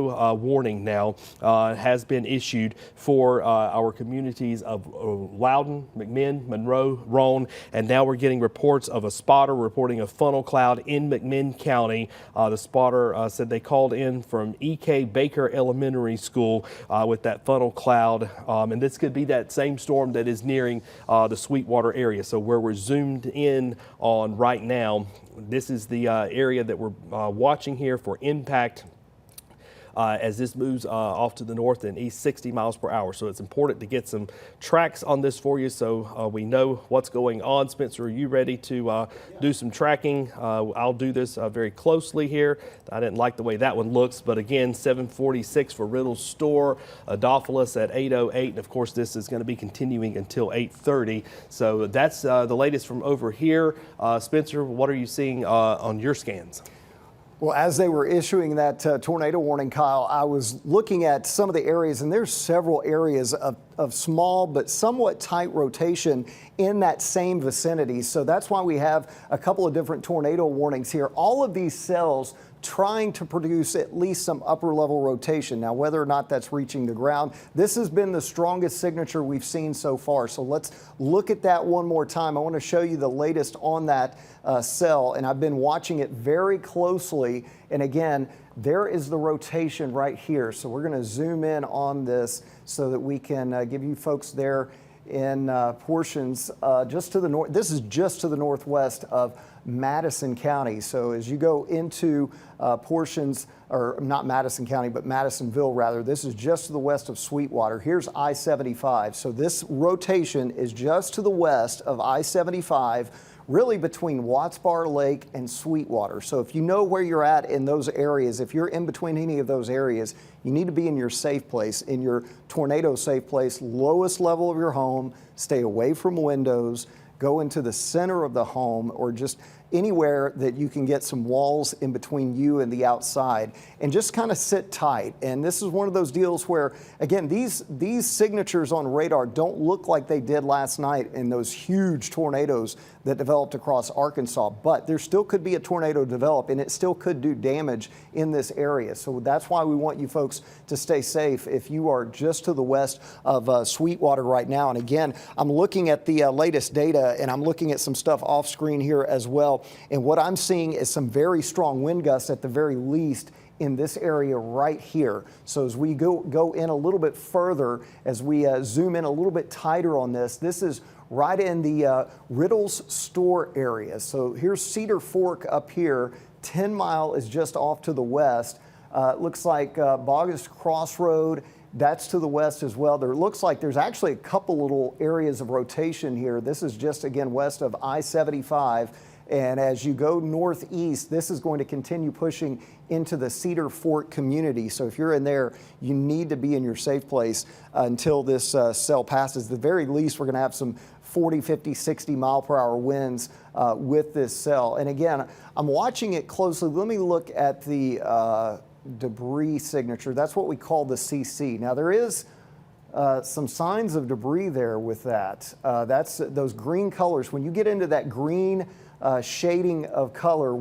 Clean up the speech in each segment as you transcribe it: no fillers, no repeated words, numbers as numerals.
Warning now has been issued for our communities of Loudoun, McMinn, Monroe, Roane, and now we're getting reports of a spotter reporting a funnel cloud in McMinn County. The spotter said they called in from E.K. Baker Elementary School with that funnel cloud, and this could be that same storm that is nearing the Sweetwater area. So where we're zoomed in on right now, this is the area that we're watching here for impact as this moves off to the north and east 60 miles per hour. So it's important to get some tracks on this for you so we know what's going on. Spencer, are you ready to do some tracking? I'll do this very closely here. I didn't like the way that one looks, but again, 746 for Riddle's Store, Adolphus at 808, and of course this is going to be continuing until 8:30. So that's the latest from over here. Spencer, what are you seeing on your scans? Well, as they were issuing that tornado warning, Kyle, I was looking at some of the areas, and there's several areas of small but somewhat tight rotation in that same vicinity. So that's why we have a couple of different tornado warnings here. All of these cells trying to produce at least some upper level rotation. Now, whether or not that's reaching the ground, this has been the strongest signature we've seen so far. So let's look at that one more time. I want to show you the latest on that cell, and I've been watching it very closely. And again, there is the rotation right here. So we're going to zoom in on this so that we can give you folks there in portions just to the north. This is just to the northwest of Madison County. So as you go into portions, or not Madison County, but Madisonville rather, this is just to the west of Sweetwater. Here's I-75. So this rotation is just to the west of I-75, really between Watts Bar Lake and Sweetwater. So if you know where you're at in those areas, if you're in between any of those areas, you need to be in your safe place, in your tornado safe place, lowest level of your home, stay away from windows, go into the center of the home, or just anywhere that you can get some walls in between you and the outside, and just kind of sit tight. And this is one of those deals where, again, these signatures on radar don't look like they did last night in those huge tornadoes that developed across Arkansas, but there still could be a tornado develop, and it still could do damage in this area. So that's why we want you folks to stay safe if you are just to the west of Sweetwater right now. And again, I'm looking at the latest data, and I'm looking at some stuff off screen here as well. And what I'm seeing is some very strong wind gusts at the very least in this area right here. So as we go in a little bit further, as we zoom in a little bit tighter on this, this is right in the Riddle's Store area. So here's Cedar Fork up here. 10 Mile is just off to the west. It looks like Bogus Crossroad, that's to the west as well. There looks like there's actually a couple little areas of rotation here. This is just, again, west of I-75. And as you go northeast, this is going to continue pushing into the Cedar Fork community. So if you're in there, you need to be in your safe place until this cell passes. At the very least, we're going to have some 40, 50, 60 mile per hour winds with this cell. And again, I'm watching it closely. Let me look at the debris signature. That's what we call the CC. Now there is some signs of debris there with that. That's those green colors. When you get into that green shading of color,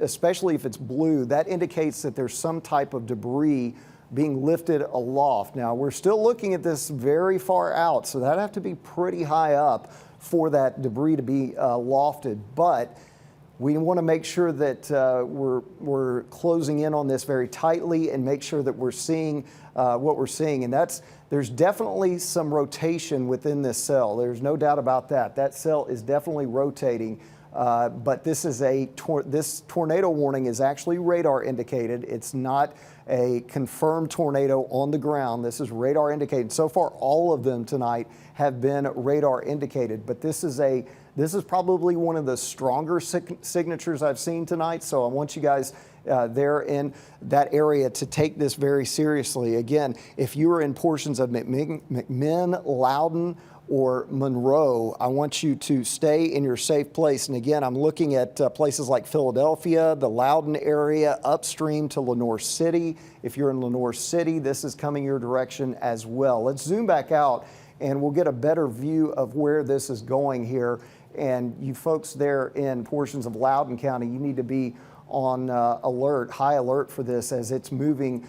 especially if it's blue, that indicates that there's some type of debris being lifted aloft. Now, we're still looking at this very far out, so that'd have to be pretty high up for that debris to be lofted. But we want to make sure that we're closing in on this very tightly and make sure that we're seeing what we're seeing. And there's definitely some rotation within this cell. There's no doubt about that. That cell is definitely rotating. But this tornado warning is actually radar indicated. It's not a confirmed tornado on the ground. This is radar indicated. So far, all of them tonight have been radar indicated. But this is probably one of the stronger signatures I've seen tonight. So I want you guys there in that area to take this very seriously. Again, if you are in portions of McMinn, Loudoun, or Monroe, I want you to stay in your safe place. And again, I'm looking at places like Philadelphia, the Loudoun area, upstream to Lenoir City. If you're in Lenoir City, this is coming your direction as well. Let's zoom back out and we'll get a better view of where this is going here. And you folks there in portions of Loudoun County, you need to be on alert, high alert for this as it's moving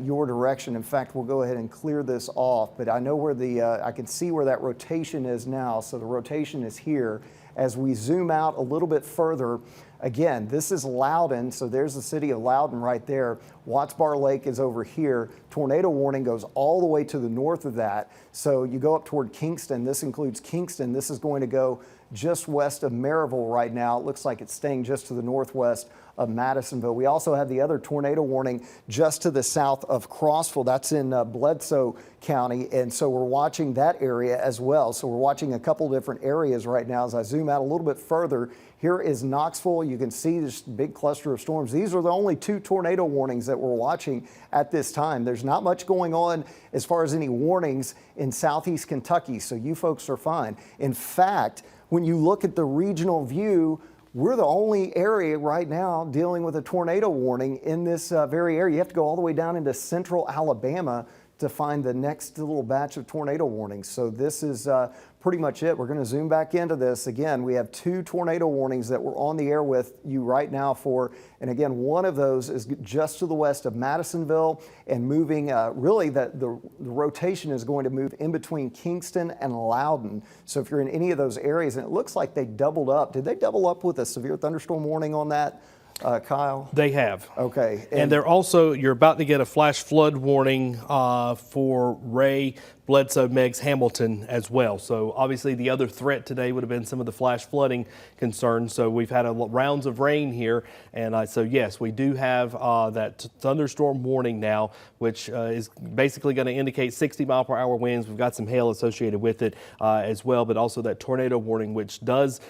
your direction. In fact, we'll go ahead and clear this off, but I know where I can see where that rotation is now. So the rotation is here. As we zoom out a little bit further, again, this is Loudon, so there's the city of Loudon right there. Watts Bar Lake is over here. Tornado warning goes all the way to the north of that. So you go up toward Kingston. This includes Kingston. This is going to go just west of Maryville right now. It looks like it's staying just to the northwest of Madisonville. We also have the other tornado warning just to the south of Crossville. That's in Bledsoe County, and so we're watching that area as well. So we're watching a couple different areas right now. As I zoom out a little bit further, here is Knoxville. You can see this big cluster of storms. These are the only 2 tornado warnings that we're watching at this time. There's not much going on as far as any warnings in southeast Kentucky, so you folks are fine. In fact, when you look at the regional view, we're the only area right now dealing with a tornado warning in this very area. You have to go all the way down into central Alabama to find the next little batch of tornado warnings. So this is pretty much it. We're going to zoom back into this. Again, we have 2 tornado warnings that we're on the air with you right now for. And again, one of those is just to the west of Madisonville and moving, really the rotation is going to move in between Kingston and Loudon. So if you're in any of those areas, and it looks like they doubled up. Did they double up with a severe thunderstorm warning on that? Kyle? They have. Okay. And they're also, you're about to get a flash flood warning for Ray, Bledsoe, Meigs, Hamilton as well. So obviously the other threat today would have been some of the flash flooding concerns. So we've had rounds of rain here. And so yes, we do have that thunderstorm warning now, which is basically going to indicate 60-mile-per-hour winds. We've got some hail associated with it as well, but also that tornado warning, which does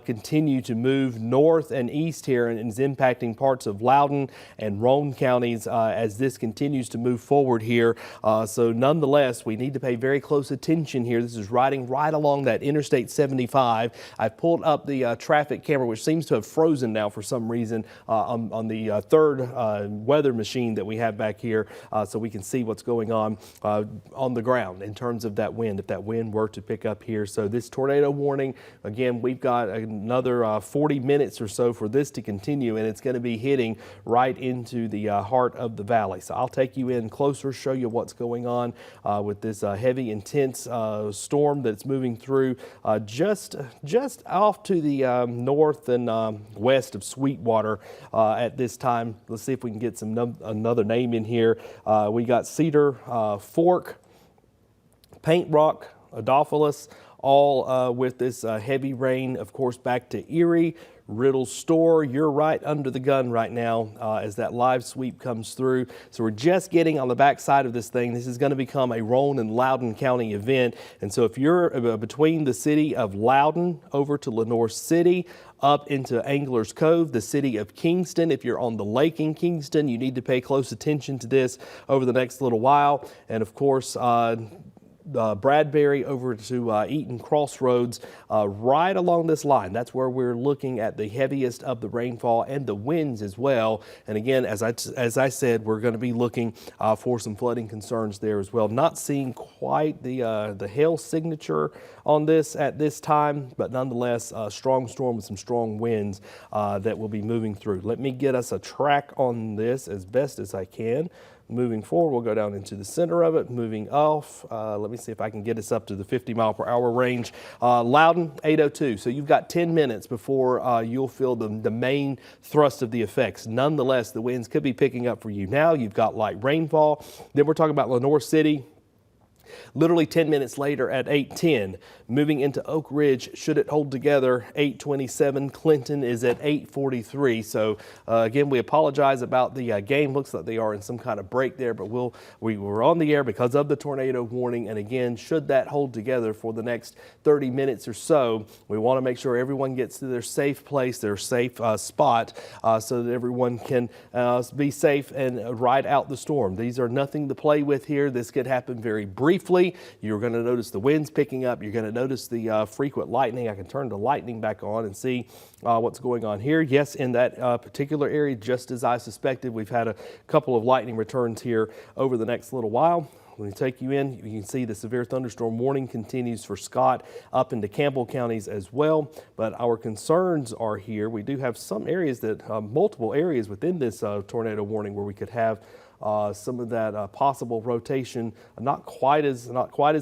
continue to move north and east here and is impacting parts of Loudoun and Roane counties as this continues to move forward here. So nonetheless, we need to pay very close attention here. This is riding right along that Interstate 75. I've pulled up the traffic camera, which seems to have frozen now for some reason on the third weather machine that we have back here, so we can see what's going on the ground in terms of that wind, if that wind were to pick up here. So this tornado warning, again, we've got another 40 minutes or so for this to continue, and it's going to be hitting right into the heart of the valley. So I'll take you in closer, show you what's going on with this heavy, intense storm that's moving through just off to the north and west of Sweetwater at this time. Let's see if we can get another name in here. We got Cedar Fork, Paint Rock, Adolphus, all with this heavy rain, of course, back to Erie, Riddle Store. You're right under the gun right now as that live sweep comes through. So we're just getting on the backside of this thing. This is going to become a Roane and Loudoun County event. And so if you're between the city of Loudoun over to Lenoir City, up into Anglers Cove, the city of Kingston. If you're on the lake in Kingston, you need to pay close attention to this over the next little while. And of course, Bradbury over to Eaton Crossroads, right along this line. That's where we're looking at the heaviest of the rainfall and the winds as well. And again, as I said, we're going to be looking for some flooding concerns there as well. Not seeing quite the hail signature on this at this time, but nonetheless, a strong storm with some strong winds that will be moving through. Let me get us a track on this as best as I can. Moving forward, we'll go down into the center of it, moving off. Let me see if I can get us up to the 50-mile-per-hour range. Loudoun, 8:02. So you've got 10 minutes before you'll feel the main thrust of the effects. Nonetheless, the winds could be picking up for you now. You've got light rainfall. Then we're talking about Lenoir City. Literally 10 minutes later at 8:10, moving into Oak Ridge, should it hold together, 8:27. Clinton is at 8:43. So again, we apologize about the game. Looks like they are in some kind of break there, but we were on the air because of the tornado warning. And again, should that hold together for the next 30 minutes or so, we want to make sure everyone gets to their safe place, their safe spot, so that everyone can be safe and ride out the storm. These are nothing to play with here. This could happen very briefly. briefly. You're going to notice the winds picking up. You're going to notice the frequent lightning. I can turn the lightning back on and see what's going on here. Yes, in that particular area, just as I suspected, we've had a couple of lightning returns here over the next little while. When we take you in, you can see the severe thunderstorm warning continues for Scott up into Campbell counties as well. But our concerns are here. We do have some areas that, multiple areas within this tornado warning where we could have some of that possible rotation, not quite as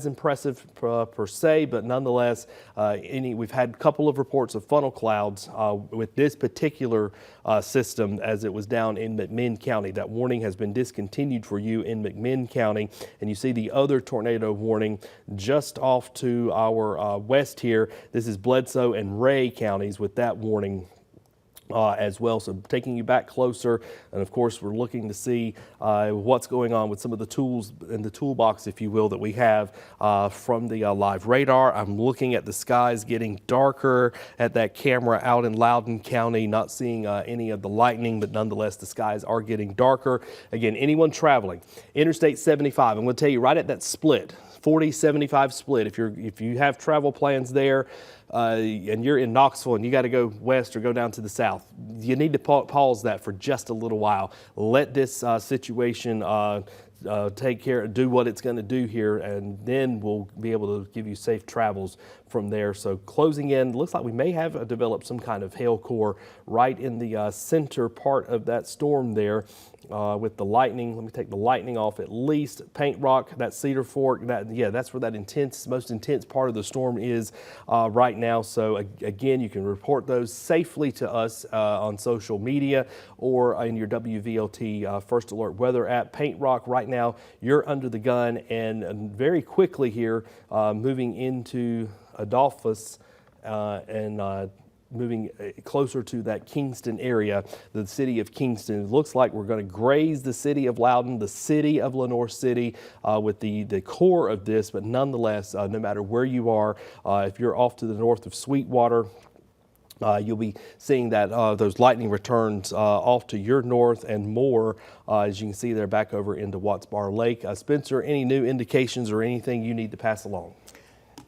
impressive per se, but nonetheless, we've had a couple of reports of funnel clouds with this particular system as it was down in McMinn County. That warning has been discontinued for you in McMinn County, and you see the other tornado warning just off to our west here. This is Bledsoe and Ray counties with that warning as well. So taking you back closer, and of course we're looking to see what's going on with some of the tools in the toolbox, if you will, that we have from the live radar. I'm looking at the skies getting darker at that camera out in Loudoun County, not seeing any of the lightning, but nonetheless the skies are getting darker. Again, anyone traveling Interstate 75, I'm going to tell you right at that split, 40-75 split. If you have travel plans there and you're in Knoxville and you got to go west or go down to the south, you need to pause that for just a little while. Let this situation do what it's going to do here, and then we'll be able to give you safe travels from there. So closing in, looks like we may have developed some kind of hail core right in the center part of that storm there with the lightning. Let me take the lightning off at least. Paint Rock, that Cedar Fork, that's where that most intense part of the storm is right now. So again, you can report those safely to us on social media or in your WVLT First Alert Weather app. Paint Rock, right now, you're under the gun, and very quickly here, moving into Adolphus and moving closer to that Kingston area, the city of Kingston. It looks like we're going to graze the city of Loudoun, the city of Lenoir City with the core of this, but nonetheless, no matter where you are, if you're off to the north of Sweetwater, you'll be seeing that those lightning returns off to your north and more, as you can see there back over into Watts Bar Lake. Spencer, any new indications or anything you need to pass along?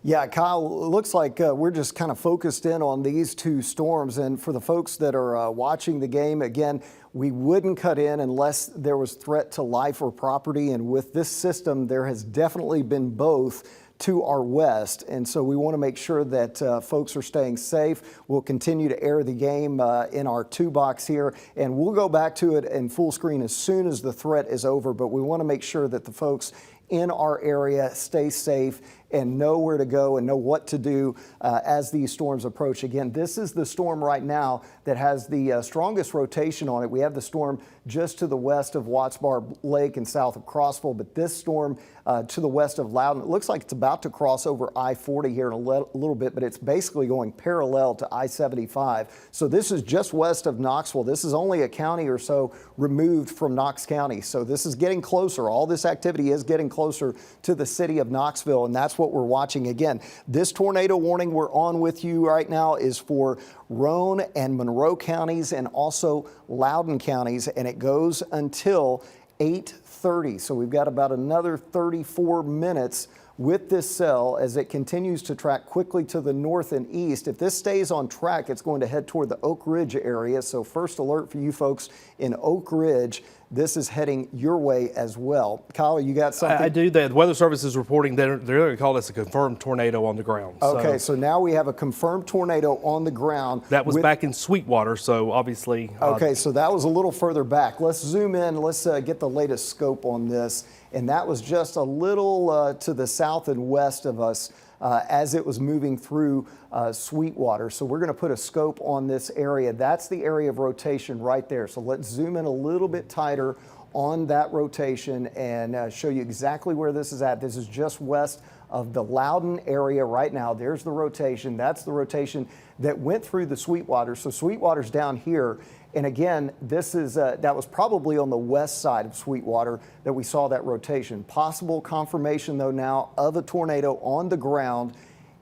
Yeah, Kyle, it looks like we're just kind of focused in on these two storms. And for the folks that are watching the game, again, we wouldn't cut in unless there was threat to life or property. And with this system, there has definitely been both to our west. And so we want to make sure that folks are staying safe. We'll continue to air the game in our 2-box here, and we'll go back to it in full screen as soon as the threat is over. But we want to make sure that the folks in our area stay safe and know where to go and know what to do as these storms approach. Again, this is the storm right now that has the strongest rotation on it. We have the storm just to the west of Watts Bar Lake and south of Crossville, but this storm to the west of Loudoun, it looks like it's about to cross over I-40 here in a little bit, but it's basically going parallel to I-75. So this is just west of Knoxville. This is only a county or so removed from Knox County. So this is getting closer. All this activity is getting closer to the city of Knoxville, and that's what we're watching. Again, this tornado warning we're on with you right now is for Roane and Monroe counties and also Loudoun counties, and it goes until 8:30. So we've got about another 34 minutes with this cell as it continues to track quickly to the north and east. If this stays on track, it's going to head toward the Oak Ridge area. So first alert for you folks in Oak Ridge. This is heading your way as well. Kyle, you got something? I do. The Weather Service is reporting that they're going to call this a confirmed tornado on the ground. Okay, so now we have a confirmed tornado on the ground. That was back in Sweetwater, so obviously. Okay, so that was a little further back. Let's zoom in. Let's get the latest scope on this. And that was just a little to the south and west of us as it was moving through Sweetwater. So we're going to put a scope on this area. That's the area of rotation right there. So let's zoom in a little bit tighter on that rotation and show you exactly where this is at. This is just west of the Loudoun area right now. There's the rotation. That's the rotation that went through the Sweetwater. So Sweetwater's down here. And again, this is that was probably on the west side of Sweetwater that we saw that rotation. Possible confirmation, though, now of a tornado on the ground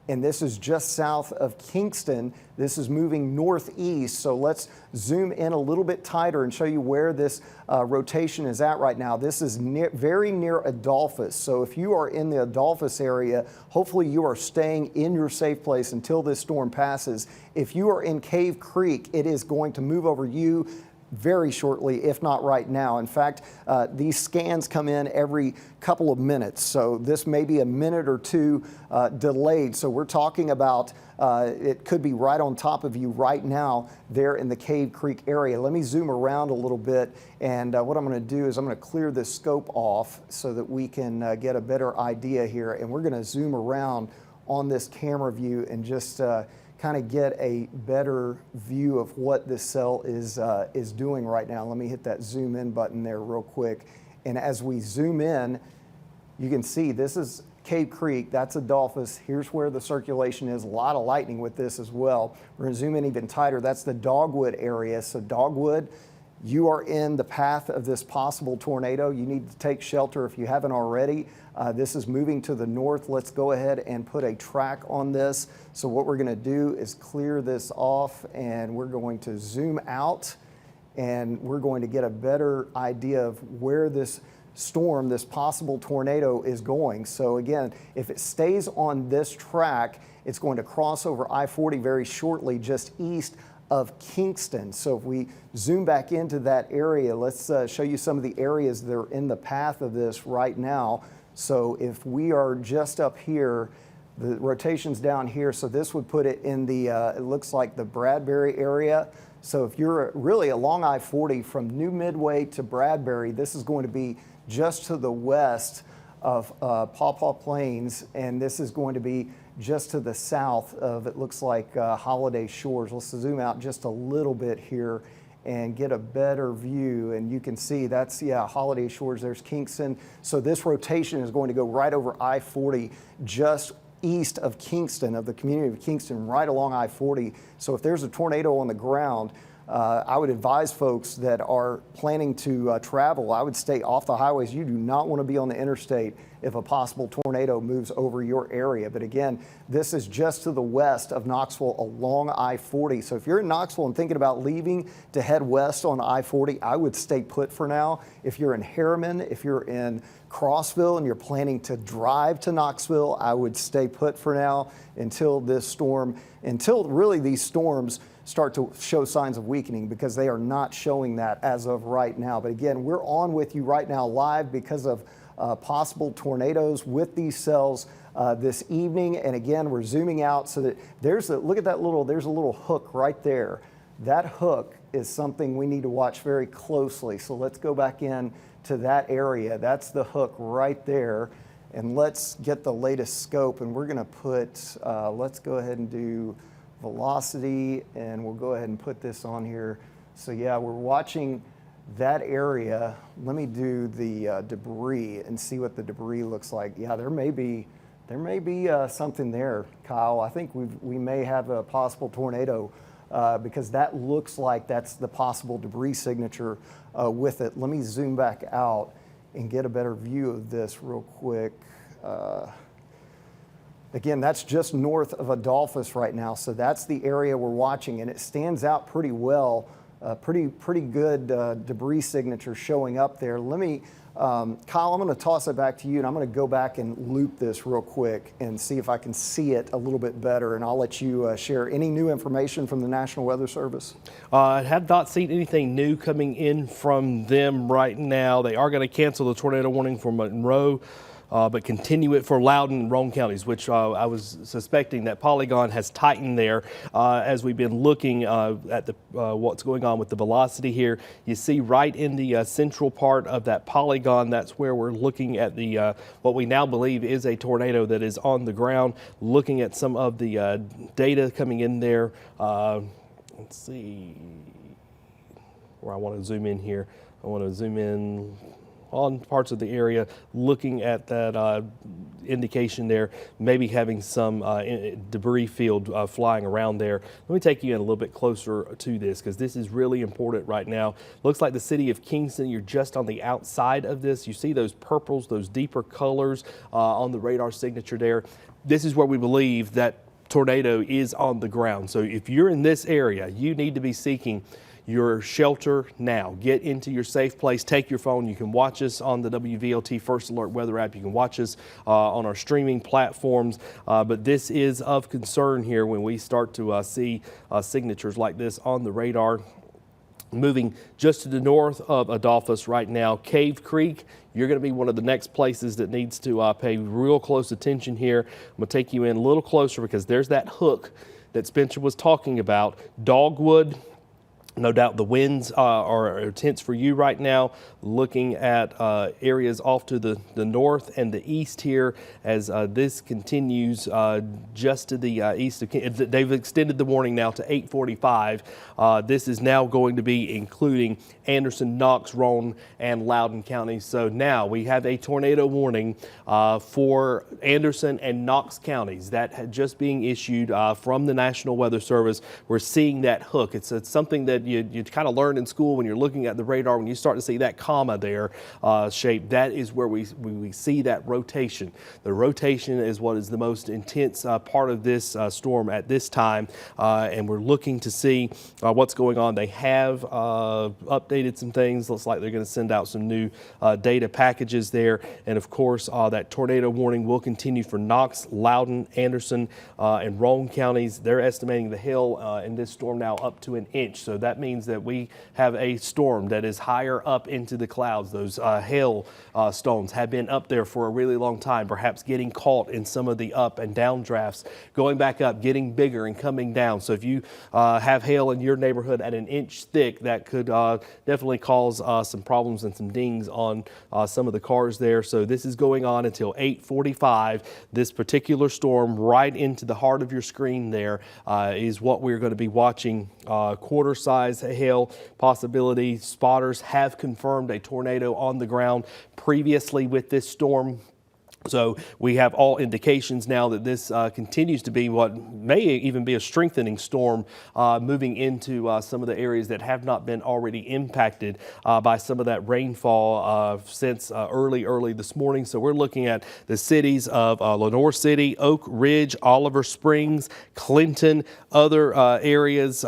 and this is just south of Kingston. This is moving northeast, so let's zoom in a little bit tighter and show you where this rotation is at right now. This is very near Adolphus, so if you are in the Adolphus area, hopefully you are staying in your safe place until this storm passes. If you are in Cave Creek, it is going to move over you very shortly, if not right now. In fact, these scans come in every couple of minutes, so this may be a minute or two delayed. So we're talking about it could be right on top of you right now there in the Cave Creek area. Let me zoom around a little bit, and what I'm going to do is I'm going to clear this scope off so that we can get a better idea here, and we're going to zoom around on this camera view and just kind of get a better view of what this cell is doing right now. Let me hit that zoom in button there real quick. And as we zoom in, you can see this is Cave Creek, that's Adolphus. Here's where the circulation is. A lot of lightning with this as well. We're gonna zoom in even tighter. That's the Dogwood area. So Dogwood, you are in the path of this possible tornado. You need to take shelter if you haven't already. This is moving to the north. Let's go ahead and put a track on this. So what we're gonna do is clear this off, and we're going to zoom out, and we're going to get a better idea of where this storm, this possible tornado, is going. So again, if it stays on this track, it's going to cross over I-40 very shortly, just east of Kingston. So if we zoom back into that area, let's show you some of the areas that are in the path of this right now. So if we are just up here, the rotation's down here, so this would put it in the, it looks like the Bradbury area. So if you're really along I-40 from New Midway to Bradbury, this is going to be just to the west of Paw Paw Plains, and this is going to be just to the south of, it looks like, Holiday Shores. Let's zoom out just a little bit here and get a better view, and you can see that's, yeah, Holiday Shores, there's Kingston. So this rotation is going to go right over I-40, just east of Kingston, of the community of Kingston, right along I-40. So if there's a tornado on the ground, I would advise folks that are planning to travel, I would stay off the highways. You do not want to be on the interstate if a possible tornado moves over your area. But again, this is just to the west of Knoxville along I-40. So if you're in Knoxville and thinking about leaving to head west on I-40, I would stay put for now. If you're in Harriman, if you're in Crossville and you're planning to drive to Knoxville, I would stay put for now until this storm, until really these storms start to show signs of weakening, because they are not showing that as of right now. But again, we're on with you right now live because of possible tornadoes with these cells this evening. And again, we're zooming out so that there's a, look at that little, there's a little hook right there. That hook is something we need to watch very closely. So let's go back in to that area. That's the hook right there. And let's get the latest scope, and we're gonna put, let's go ahead and do velocity, and we'll go ahead and put this on here. So yeah, we're watching that area. Let me do the debris and see what the debris looks like. Yeah, there may be something there, Kyle. I think we may have a possible tornado because that looks like that's the possible debris signature with it. Let me zoom back out and get a better view of this real quick. Again, that's just north of Adolphus right now, so that's the area we're watching, and it stands out pretty well. Pretty good debris signature showing up there. Let me, Kyle, I'm going to toss it back to you, and I'm going to go back and loop this real quick and see if I can see it a little bit better, and I'll let you share any new information from the National Weather Service. I have not seen anything new coming in from them right now. They are going to cancel the tornado warning for Monroe, but continue it for Loudoun and Roane counties, which I was suspecting that polygon has tightened there as we've been looking at the what's going on with the velocity here. You see right in the central part of that polygon, that's where we're looking at the what we now believe is a tornado that is on the ground. Looking at some of the data coming in there. Let's see where I want to zoom in here. I want to zoom in on parts of the area, looking at that indication there, maybe having some debris field flying around there. Let me take you in a little bit closer to this because this is really important right now. Looks like the city of Kingston, you're just on the outside of this. You see those purples, those deeper colors on the radar signature there. This is where we believe that tornado is on the ground. So if you're in this area, you need to be seeking your shelter now. Get into your safe place. Take your phone. You can watch us on the WVLT First Alert Weather app. You can watch us on our streaming platforms. But this is of concern here when we start to see signatures like this on the radar. Moving just to the north of Adolphus right now, Cave Creek, you're going to be one of the next places that needs to pay real close attention here. I'm going to take you in a little closer because there's that hook that Spencer was talking about. Dogwood. No doubt the winds are intense for you right now, looking at areas off to the north and the east here as this continues just to the east. They've extended the warning now to 8:45. This is now going to be including Anderson, Knox, Roane, and Loudoun counties. So now we have a tornado warning for Anderson and Knox counties that had just being issued from the National Weather Service. We're seeing that hook. It's something that you kind of learn in school when you're looking at the radar. When you start to see that comma there shape, that is where we see that rotation. The rotation is what is the most intense part of this storm at this time, and we're looking to see what's going on. They have updated some things. Looks like they're going to send out some new data packages there, and of course that tornado warning will continue for Knox, Loudoun, Anderson, and Roane counties. They're estimating the hail in this storm now up to an inch, so that means that we have a storm that is higher up into the clouds. Those hail stones have been up there for a really long time, perhaps getting caught in some of the up and down drafts, going back up, getting bigger and coming down. So if you have hail in your neighborhood at an inch thick, that could definitely cause some problems and some dings on some of the cars there. So this is going on until 8:45. This particular storm right into the heart of your screen there is what we're going to be watching. Quarter size hail possibility. Spotters have confirmed a tornado on the ground previously with this storm. So we have all indications now that this continues to be what may even be a strengthening storm moving into some of the areas that have not been already impacted by some of that rainfall since early this morning. So we're looking at the cities of Lenoir City, Oak Ridge, Oliver Springs, Clinton, other areas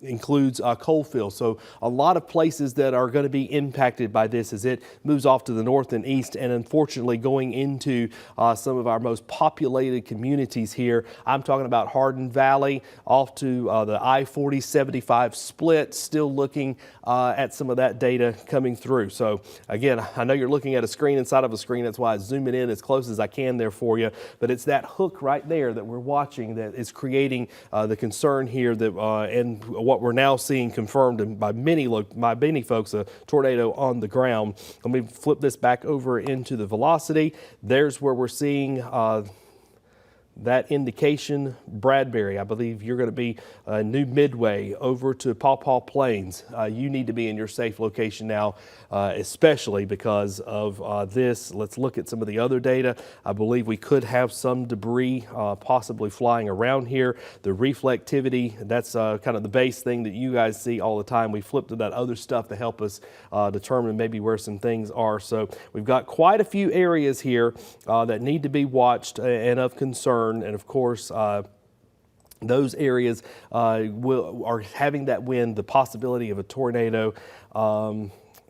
includes Coalfield. So a lot of places that are going to be impacted by this as it moves off to the north and east, and unfortunately going into some of our most populated communities here. I'm talking about Hardin Valley off to the I-40-75 split, still looking at some of that data coming through. So again, I know you're looking at a screen inside of a screen. That's why I zoom it in as close as I can there for you. But it's that hook right there that we're watching that is creating the concern here that and what we're now seeing confirmed by many folks, a tornado on the ground. Let me flip this back over into the velocity. There's where we're seeing that indication. Bradbury, I believe you're going to be New Midway over to Paw Paw Plains. You need to be in your safe location now, especially because of this. Let's look at some of the other data. I believe we could have some debris possibly flying around here. The reflectivity, that's kind of the base thing that you guys see all the time. We flip to that other stuff to help us determine maybe where some things are. So we've got quite a few areas here that need to be watched and of concern. And of course, those areas are having that wind, the possibility of a tornado.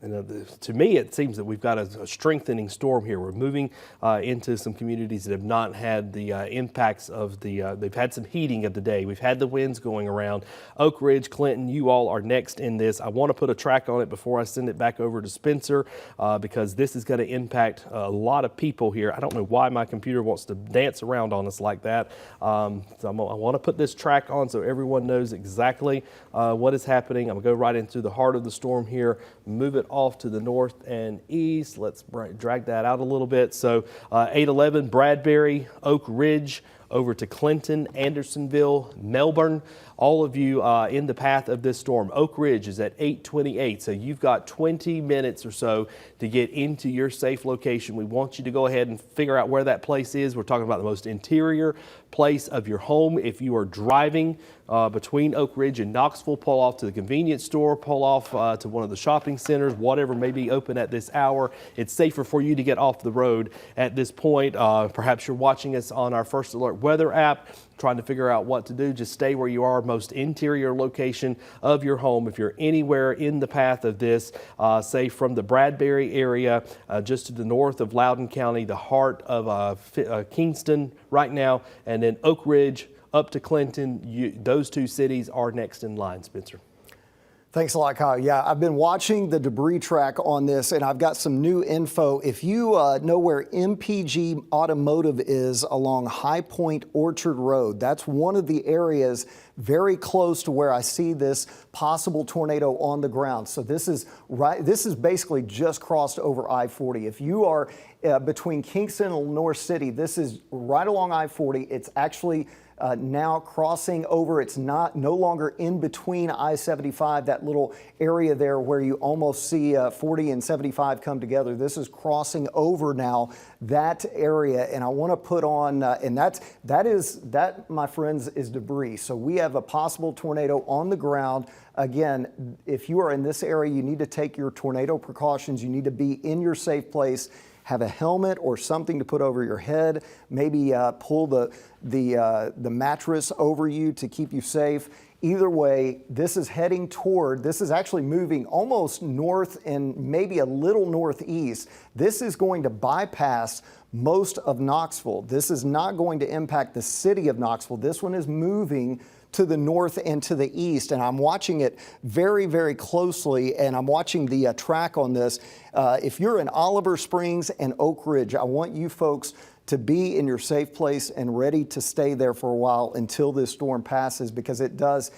To me, it seems that we've got a strengthening storm here. We're moving into some communities that have not had the impacts of they've had some heating of the day. We've had the winds going around. Oak Ridge, Clinton, you all are next in this. I want to put a track on it before I send it back over to Spencer because this is going to impact a lot of people here. I don't know why my computer wants to dance around on us like that. So I want to put this track on so everyone knows exactly what is happening. I'm going to go right into the heart of the storm here, move it off to the north and east. Let's drag that out a little bit. So 811 Bradbury, Oak Ridge, over to Clinton, Andersonville, Melbourne. All of you in the path of this storm. Oak Ridge is at 828, so you've got 20 minutes or so to get into your safe location. We want you to go ahead and figure out where that place is. We're talking about the most interior place of your home. If you are driving between Oak Ridge and Knoxville, pull off to the convenience store, pull off to one of the shopping centers, whatever may be open at this hour. It's safer for you to get off the road at this point. Perhaps you're watching us on our First Alert weather app, trying to figure out what to do. Just stay where you are, most interior location of your home. If you're anywhere in the path of this, say from the Bradbury area, just to the north of Loudoun County, the heart of Kingston right now, and then Oak Ridge up to Clinton, those two cities are next in line, Spencer. Thanks a lot, Kyle. Yeah, I've been watching the debris track on this, and I've got some new info. If you know where MPG Automotive is along High Point Orchard Road, that's one of the areas very close to where I see this possible tornado on the ground. So this is basically just crossed over I-40. If you are between Kingston and Lenore City, this is right along I-40. It's actually now crossing over. It's no longer in between I-75, that little area there where you almost see 40 and 75 come together. This is crossing over now that area, and I want to put on, and that, my friends, is debris. So we have a possible tornado on the ground. Again, if you are in this area, you need to take your tornado precautions. You need to be in your safe place. Have a helmet or something to put over your head. Maybe pull the mattress over you to keep you safe. Either way, this is actually moving almost north and maybe a little northeast. This is going to bypass most of Knoxville. This is not going to impact the city of Knoxville. This one is moving to the north and to the east, and I'm watching it very, very closely, and I'm watching the track on this. If you're in Oliver Springs and Oak Ridge, I want you folks to be in your safe place and ready to stay there for a while until this storm passes, because it does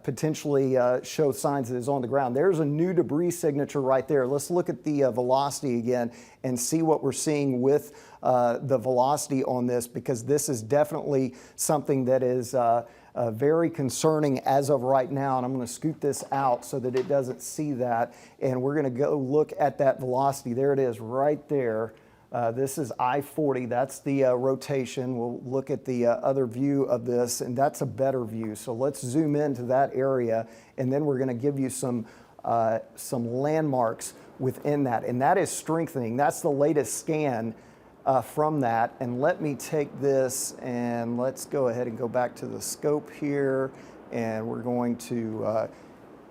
potentially show signs that it's on the ground. There's a new debris signature right there. Let's look at the velocity again and see what we're seeing with the velocity on this, because this is definitely something that is very concerning as of right now. And I'm going to scoot this out so that it doesn't see that. And we're going to go look at that velocity. There it is right there. This is I-40. That's the rotation. We'll look at the other view of this, and that's a better view. So let's zoom into that area, and then we're going to give you some landmarks within that. And that is strengthening. That's the latest scan from that. And let me take this and let's go ahead and go back to the scope here, and we're going to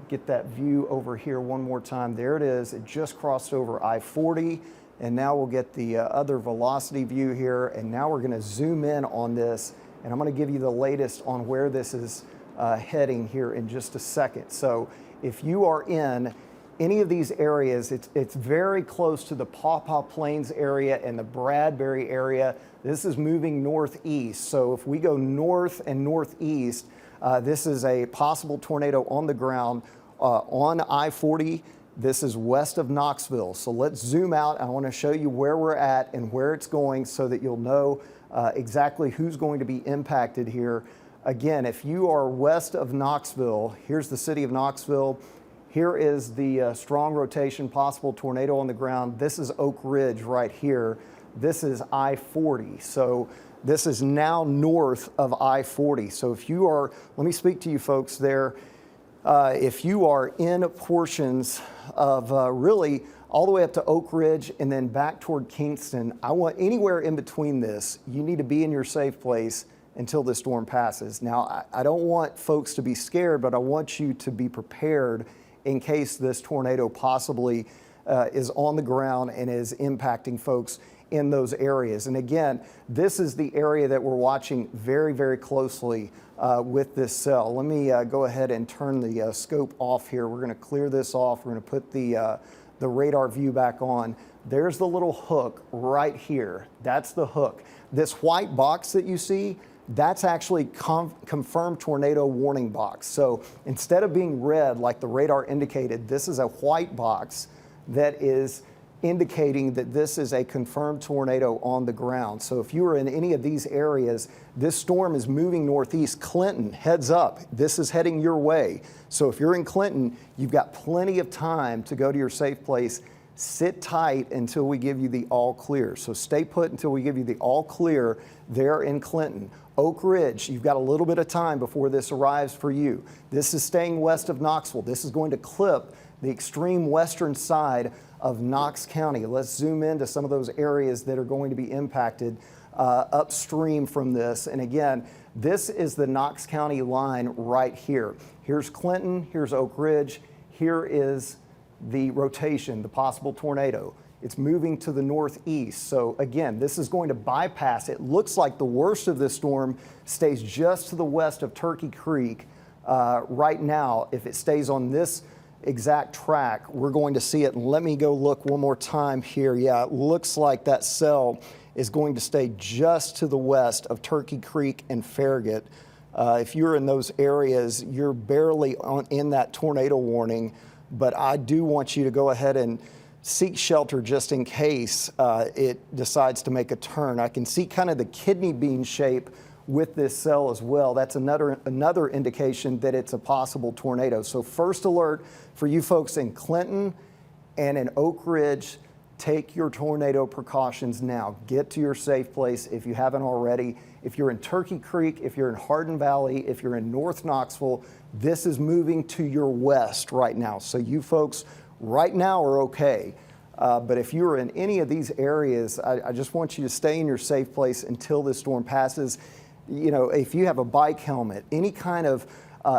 get that view over here one more time. There it is. It just crossed over I-40, and now we'll get the other velocity view here, and now we're going to zoom in on this, and I'm going to give you the latest on where this is heading here in just a second. So if you are in any of these areas, it's very close to the Paw Paw Plains area and the Bradbury area. This is moving northeast. So if we go north and northeast, this is a possible tornado on the ground on I-40. This is west of Knoxville. So let's zoom out. I want to show you where we're at and where it's going so that you'll know exactly who's going to be impacted here. Again, if you are west of Knoxville, here's the city of Knoxville. Here is the strong rotation, possible tornado on the ground. This is Oak Ridge right here. This is I-40. So this is now north of I-40. So if you are, let me speak to you folks there. If you are in portions of really all the way up to Oak Ridge and then back toward Kingston, I want anywhere in between this, you need to be in your safe place until the storm passes. Now, I don't want folks to be scared, but I want you to be prepared in case this tornado possibly is on the ground and is impacting folks in those areas. And again, this is the area that we're watching very, very closely with this cell. Let me go ahead and turn the scope off here. We're going to clear this off. We're going to put the radar view back on. There's the little hook right here. That's the hook. This white box that you see, that's actually confirmed tornado warning box. So instead of being red like the radar indicated, this is a white box that is indicating that this is a confirmed tornado on the ground. So if you are in any of these areas, this storm is moving northeast. Clinton, heads up, this is heading your way. So if you're in Clinton, you've got plenty of time to go to your safe place. Sit tight until we give you the all clear. So stay put until we give you the all clear there in Clinton. Oak Ridge, you've got a little bit of time before this arrives for you. This is staying west of Knoxville. This is going to clip the extreme western side of Knox County. Let's zoom into some of those areas that are going to be impacted upstream from this. And again, this is the Knox County line right here. Here's Clinton, here's Oak Ridge, here is the rotation, the possible tornado. It's moving to the northeast. So again, this is going to bypass. It looks like the worst of this storm stays just to the west of Turkey Creek right now. If it stays on this exact track, we're going to see it. And let me go look one more time here. Yeah, it looks like that cell is going to stay just to the west of Turkey Creek and Farragut. If you're in those areas, you're barely in that tornado warning, but I do want you to go ahead and seek shelter just in case it decides to make a turn. I can see kind of the kidney bean shape with this cell as well. That's another indication that it's a possible tornado. So first alert for you folks in Clinton and in Oak Ridge, take your tornado precautions now. Get to your safe place if you haven't already. If you're in Turkey Creek, if you're in Hardin Valley, if you're in North Knoxville, this is moving to your west right now. So you folks right now are okay. But if you're in any of these areas, I just want you to stay in your safe place until this storm passes. You know, if you have a bike helmet, any kind of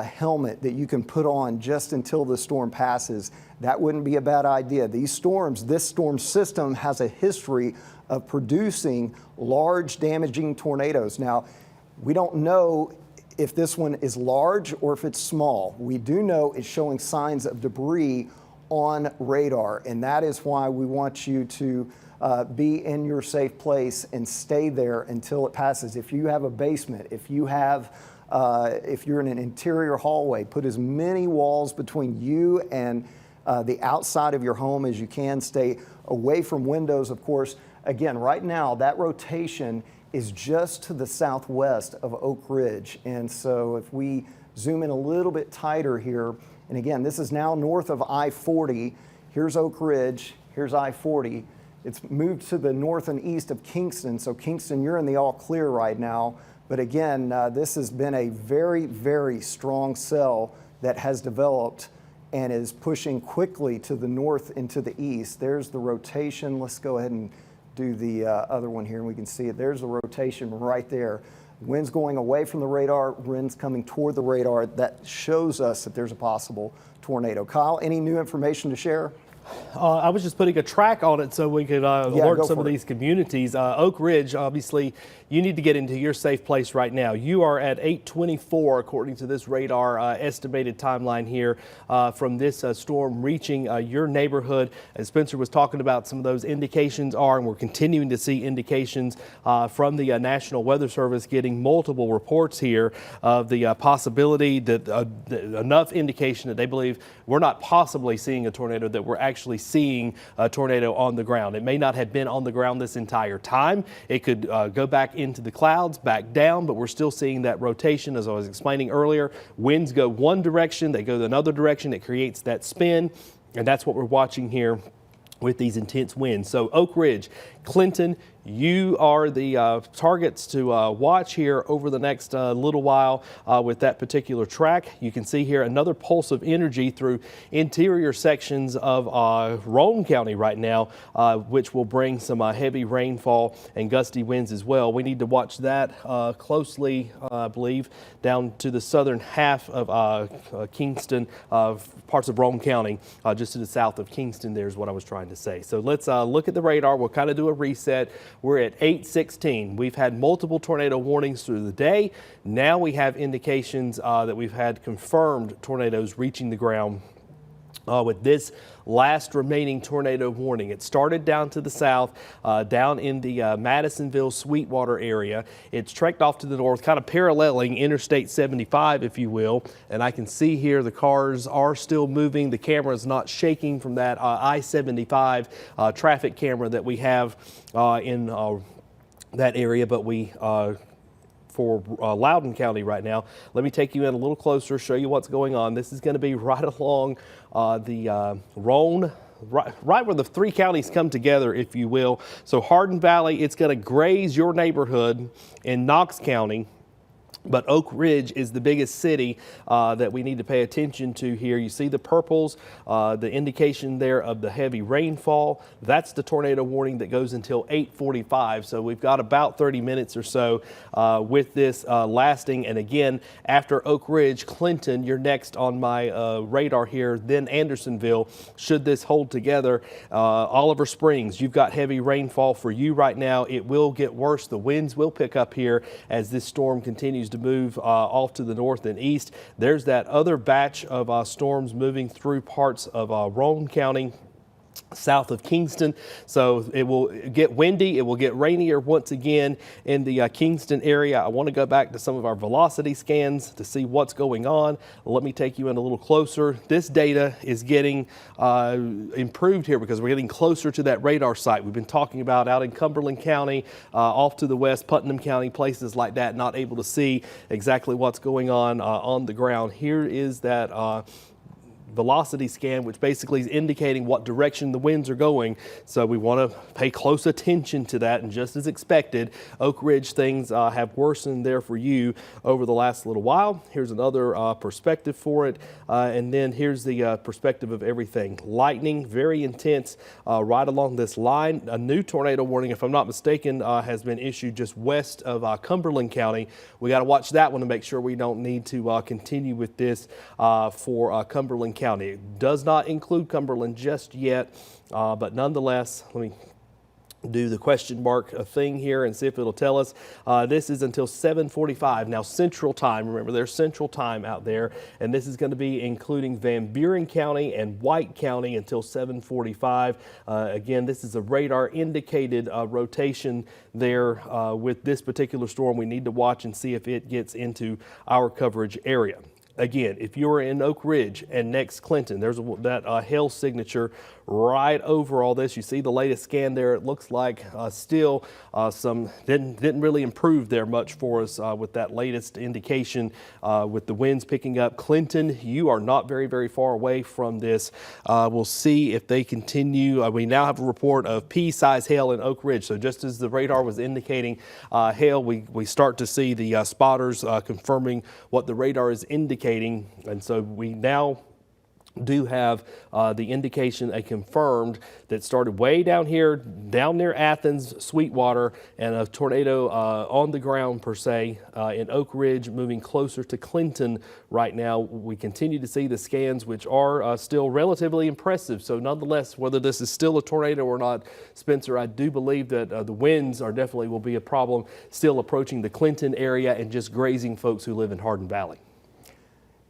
helmet that you can put on just until the storm passes, that wouldn't be a bad idea. These storms, this storm system has a history of producing large damaging tornadoes. Now, we don't know if this one is large or if it's small. We do know it's showing signs of debris on radar, and that is why we want you to be in your safe place and stay there until it passes. If you have a basement, if you're in an interior hallway, put as many walls between you and the outside of your home as you can. Stay away from windows, of course. Again, right now, that rotation is just to the southwest of Oak Ridge. And so if we zoom in a little bit tighter here, and again, this is now north of I-40. Here's Oak Ridge, here's I-40. It's moved to the north and east of Kingston. So Kingston, you're in the all clear right now. But again, this has been a very, very strong cell that has developed and is pushing quickly to the north and to the east. There's the rotation. Let's go ahead and do the other one here, and we can see it. There's the rotation right there. Wind's going away from the radar, wind's coming toward the radar. That shows us that there's a possible tornado. Kyle, any new information to share? I was just putting a track on it so we could alert some of these communities. Oak Ridge, obviously, you need to get into your safe place right now. You are at 8:24, according to this radar estimated timeline here from this storm reaching your neighborhood. As Spencer was talking about, some of those indications are, and we're continuing to see indications from the National Weather Service getting multiple reports here of the possibility that enough indication that they believe we're not possibly seeing a tornado, that we're actually seeing a tornado on the ground. It may not have been on the ground this entire time. It could go back into the clouds, back down, but we're still seeing that rotation. As I was explaining earlier, winds go one direction, they go another direction. It creates that spin, and that's what we're watching here with these intense winds. So Oak Ridge, Clinton, you are the targets to watch here over the next little while with that particular track. You can see here another pulse of energy through interior sections of Roane County right now, which will bring some heavy rainfall and gusty winds as well. We need to watch that closely, I believe, down to the southern half of Kingston, parts of Roane County, just to the south of Kingston. There's what I was trying to say. So let's look at the radar. We'll kind of do a reset. We're at 8:16. We've had multiple tornado warnings through the day. Now we have indications that we've had confirmed tornadoes reaching the ground with this last remaining tornado warning. It started down to the south, down in the Madisonville, Sweetwater area. It's trekked off to the north, kind of paralleling Interstate 75, if you will. And I can see here the cars are still moving. The camera is not shaking from that I-75 traffic camera that we have in that area, but we for Loudoun County right now. Let me take you in a little closer, show you what's going on. This is going to be right along the Rhone, right where the three counties come together, if you will. So Hardin Valley, it's going to graze your neighborhood in Knox County. But Oak Ridge is the biggest city that we need to pay attention to here. You see the purples, the indication there of the heavy rainfall. That's the tornado warning that goes until 8:45. So we've got about 30 minutes or so with this lasting. And again, after Oak Ridge, Clinton, you're next on my radar here, then Andersonville. Should this hold together, Oliver Springs, you've got heavy rainfall for you right now. It will get worse. The winds will pick up here as this storm continues to move off to the north and east. There's that other batch of storms moving through parts of Roane County, south of Kingston. So it will get windy. It will get rainier once again in the Kingston area. I want to go back to some of our velocity scans to see what's going on. Let me take you in a little closer. This data is getting improved here because we're getting closer to that radar site we've been talking about out in Cumberland County, off to the west, Putnam County, places like that, not able to see exactly what's going on the ground. Here is that velocity scan, which basically is indicating what direction the winds are going. So we want to pay close attention to that. And just as expected, Oak Ridge, things have worsened there for you over the last little while. Here's another perspective for it. And then here's the perspective of everything. Lightning, very intense right along this line. A new tornado warning, if I'm not mistaken, has been issued just west of Cumberland County. We got to watch that one to make sure we don't need to continue with this for Cumberland County. It does not include Cumberland just yet, but nonetheless, let me do the question mark thing here and see if it'll tell us. This is until 7:45. Now Central Time, remember there's Central Time out there, and this is going to be including Van Buren County and White County until 7:45. Again, this is a radar indicated rotation there with this particular storm. We need to watch and see if it gets into our coverage area. Again, if you're in Oak Ridge and next Clinton, there's that hail signature right over all this. You see the latest scan there. It looks like still some didn't really improve there much for us with that latest indication with the winds picking up. Clinton, you are not very far away from this. We'll see if they continue. We now have a report of pea-size hail in Oak Ridge. So just as the radar was indicating hail, we start to see the spotters confirming what the radar is indicating. And so we now do have the indication confirmed that started way down here, down near Athens, Sweetwater, and a tornado on the ground per se in Oak Ridge, moving closer to Clinton right now. We continue to see the scans, which are still relatively impressive. So nonetheless, whether this is still a tornado or not, Spencer, I do believe that the winds are definitely will be a problem still approaching the Clinton area and just grazing folks who live in Hardin Valley.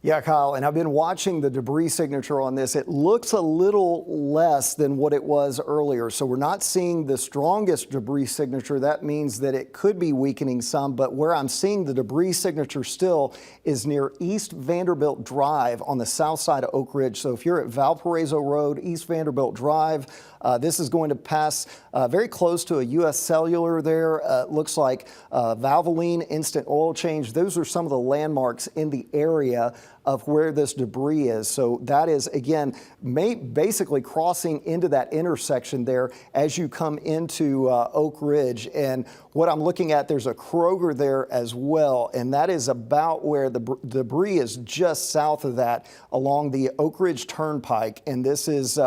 Yeah, Kyle, and I've been watching the debris signature on this. It looks a little less than what it was earlier. So we're not seeing the strongest debris signature. That means that it could be weakening some, but where I'm seeing the debris signature still is near East Vanderbilt Drive on the south side of Oak Ridge. So if you're at Valparaiso Road, East Vanderbilt Drive, this is going to pass very close to a U.S. Cellular there. Looks like Valvoline Instant Oil Change. Those are some of the landmarks in the area of where this debris is. So that is, again, basically crossing into that intersection there as you come into Oak Ridge. And what I'm looking at, there's a Kroger there as well. And that is about where the debris is, just south of that along the Oak Ridge Turnpike. And this is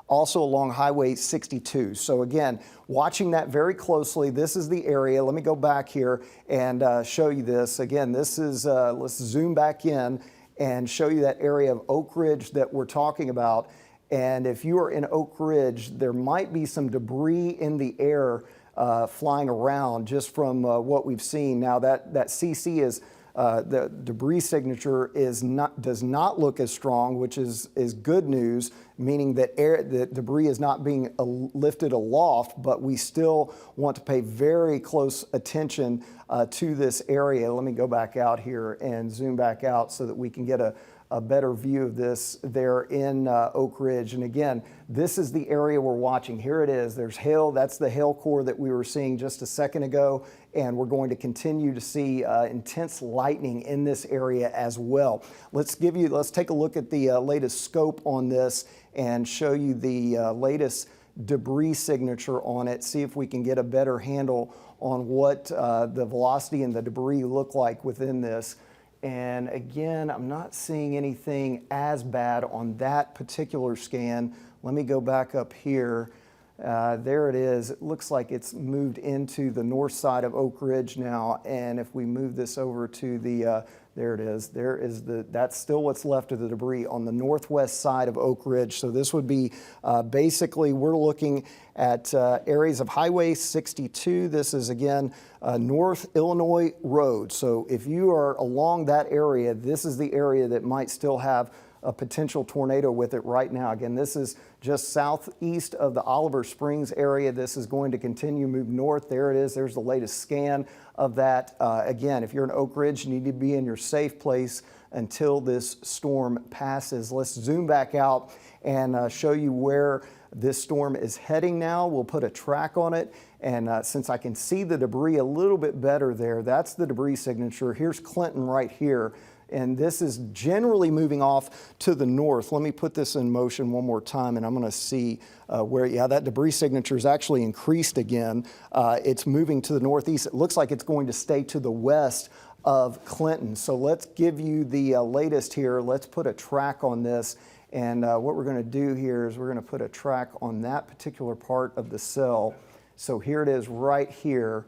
also along Highway 62. So again, watching that very closely. This is the area. Let me go back here and show you this. Again, this is, let's zoom back in and show you that area of Oak Ridge that we're talking about. And if you are in Oak Ridge, there might be some debris in the air flying around just from what we've seen. Now that CC is the debris signature does not look as strong, which is good news, meaning that that debris is not being lifted aloft, but we still want to pay very close attention to this area. Let me go back out here and zoom back out so that we can get a better view of this there in Oak Ridge. And again, this is the area we're watching. Here it is. There's hail. That's the hail core that we were seeing just a second ago. And we're going to continue to see intense lightning in this area as well. Let's take a look at the latest scope on this and show you the latest debris signature on it, see if we can get a better handle on what the velocity and the debris look like within this. And again, I'm not seeing anything as bad on that particular scan. Let me go back up here. There it is. It looks like it's moved into the north side of Oak Ridge now. And if we move this over to the, there it is. That's still what's left of the debris on the northwest side of Oak Ridge. So this would be basically, we're looking at areas of Highway 62. This is again North Illinois Road. So if you are along that area, this is the area that might still have a potential tornado with it right now. Again, this is just southeast of the Oliver Springs area. This is going to continue move north. There it is. There's the latest scan of that. Again, if you're in Oak Ridge, you need to be in your safe place until this storm passes. Let's zoom back out and show you where this storm is heading now. We'll put a track on it. And since I can see the debris a little bit better there, that's the debris signature. Here's Clinton right here. And this is generally moving off to the north. Let me put this in motion one more time, and I'm going to see where, yeah, that debris signature is actually increased again. It's moving to the northeast. It looks like it's going to stay to the west of Clinton. So let's give you the latest here. Let's put a track on this. And what we're going to do here is we're going to put a track on that particular part of the cell. So here it is right here.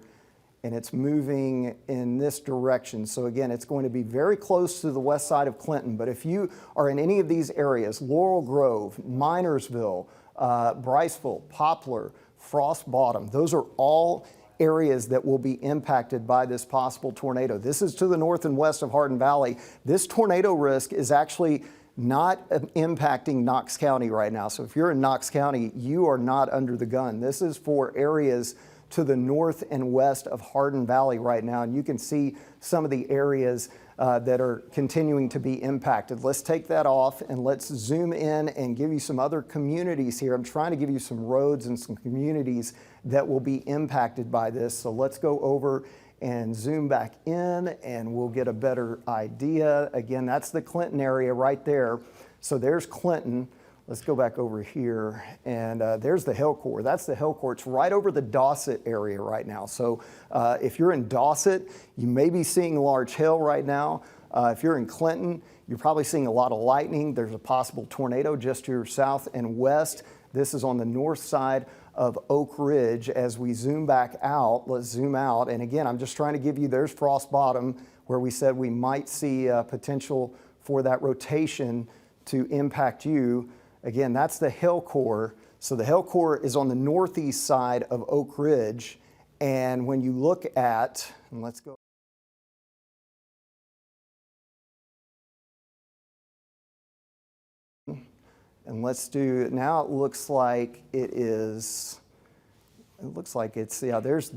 And it's moving in this direction. So again, it's going to be very close to the west side of Clinton. But if you are in any of these areas, Laurel Grove, Minersville, Bryceville, Poplar, Frost Bottom, those are all areas that will be impacted by this possible tornado. This is to the north and west of Hardin Valley. This tornado risk is actually not impacting Knox County right now. So if you're in Knox County, you are not under the gun. This is for areas to the north and west of Hardin Valley right now. And you can see some of the areas that are continuing to be impacted. Let's take that off and let's zoom in and give you some other communities here. I'm trying to give you some roads and some communities that will be impacted by this. So let's go over and zoom back in and we'll get a better idea. Again, that's the Clinton area right there. So there's Clinton. Let's go back over here, and there's the hail core. That's the hail core. It's right over the Dosset area right now. So if you're in Dosset, you may be seeing large hail right now. If you're in Clinton, you're probably seeing a lot of lightning. There's a possible tornado just to your south and west. This is on the north side of Oak Ridge. As we zoom back out, let's zoom out. And again, I'm just trying to give you, there's Frost Bottom, where we said we might see potential for that rotation to impact you. Again, that's the hail core. So the hail core is on the northeast side of Oak Ridge. And when you look at, and let's go. And let's do, now it looks like it is, it looks like it's, yeah, there's